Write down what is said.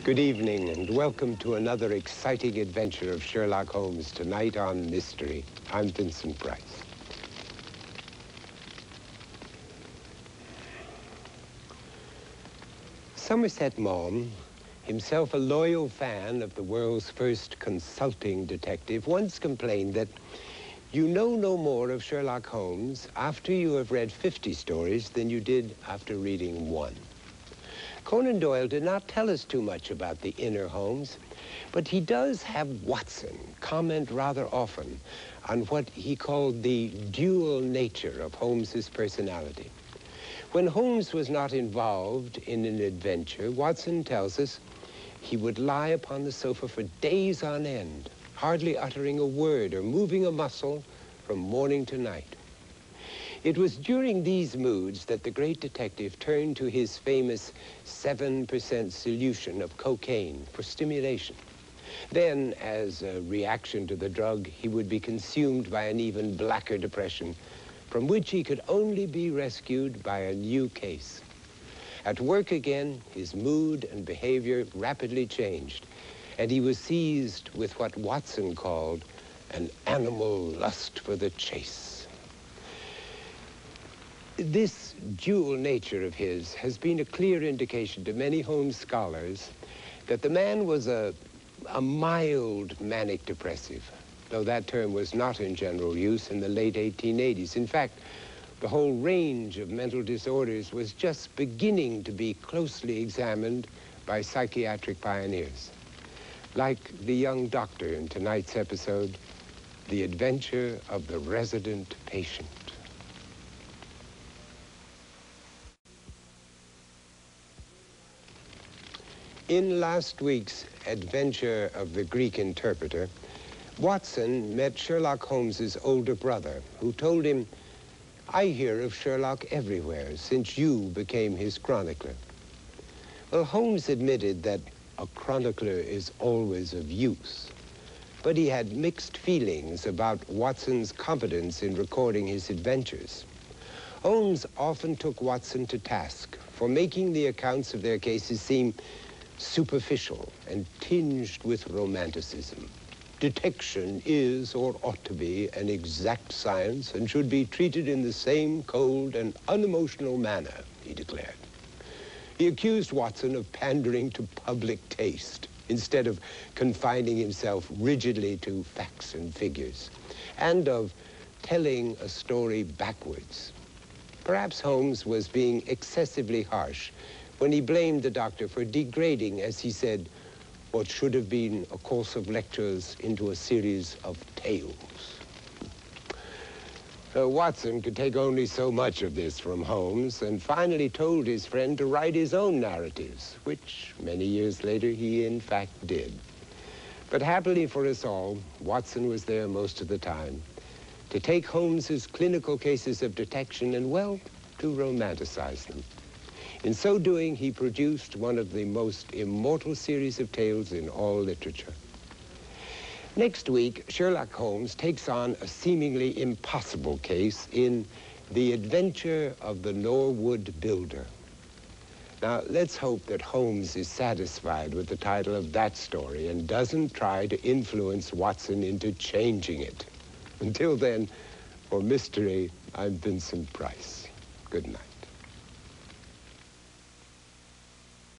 Good evening, and welcome to another exciting adventure of Sherlock Holmes tonight on Mystery. I'm Vincent Price. Somerset Maugham, himself a loyal fan of the world's first consulting detective, once complained that you know no more of Sherlock Holmes after you have read 50 stories than you did after reading one. Conan Doyle did not tell us too much about the inner Holmes, but he does have Watson comment rather often on what he called the dual nature of Holmes's personality. When Holmes was not involved in an adventure, Watson tells us he would lie upon the sofa for days on end, hardly uttering a word or moving a muscle from morning to night. It was during these moods that the great detective turned to his famous 7% solution of cocaine for stimulation. Then, as a reaction to the drug, he would be consumed by an even blacker depression, from which he could only be rescued by a new case. At work again, his mood and behavior rapidly changed, and he was seized with what Watson called an animal lust for the chase. This dual nature of his has been a clear indication to many Holmes scholars that the man was a mild manic depressive, though that term was not in general use in the late 1880s. In fact, the whole range of mental disorders was just beginning to be closely examined by psychiatric pioneers. Like the young doctor in tonight's episode, The Adventure of the Resident Patient. In last week's Adventure of the Greek Interpreter, Watson met Sherlock Holmes's older brother, who told him, "I hear of Sherlock everywhere since you became his chronicler." Well, Holmes admitted that a chronicler is always of use, but he had mixed feelings about Watson's competence in recording his adventures. Holmes often took Watson to task for making the accounts of their cases seem superficial and tinged with romanticism. Detection is, or ought to be, an exact science and should be treated in the same cold and unemotional manner, he declared. He accused Watson of pandering to public taste instead of confining himself rigidly to facts and figures, and of telling a story backwards. Perhaps Holmes was being excessively harsh when he blamed the doctor for degrading, as he said, what should have been a course of lectures into a series of tales. Watson could take only so much of this from Holmes, and finally told his friend to write his own narratives, which many years later he in fact did. But happily for us all, Watson was there most of the time to take Holmes's clinical cases of detection and, well, to romanticize them. In so doing, he produced one of the most immortal series of tales in all literature. Next week, Sherlock Holmes takes on a seemingly impossible case in The Adventure of the Norwood Builder. Now, let's hope that Holmes is satisfied with the title of that story and doesn't try to influence Watson into changing it. Until then, for Mystery, I'm Vincent Price. Good night.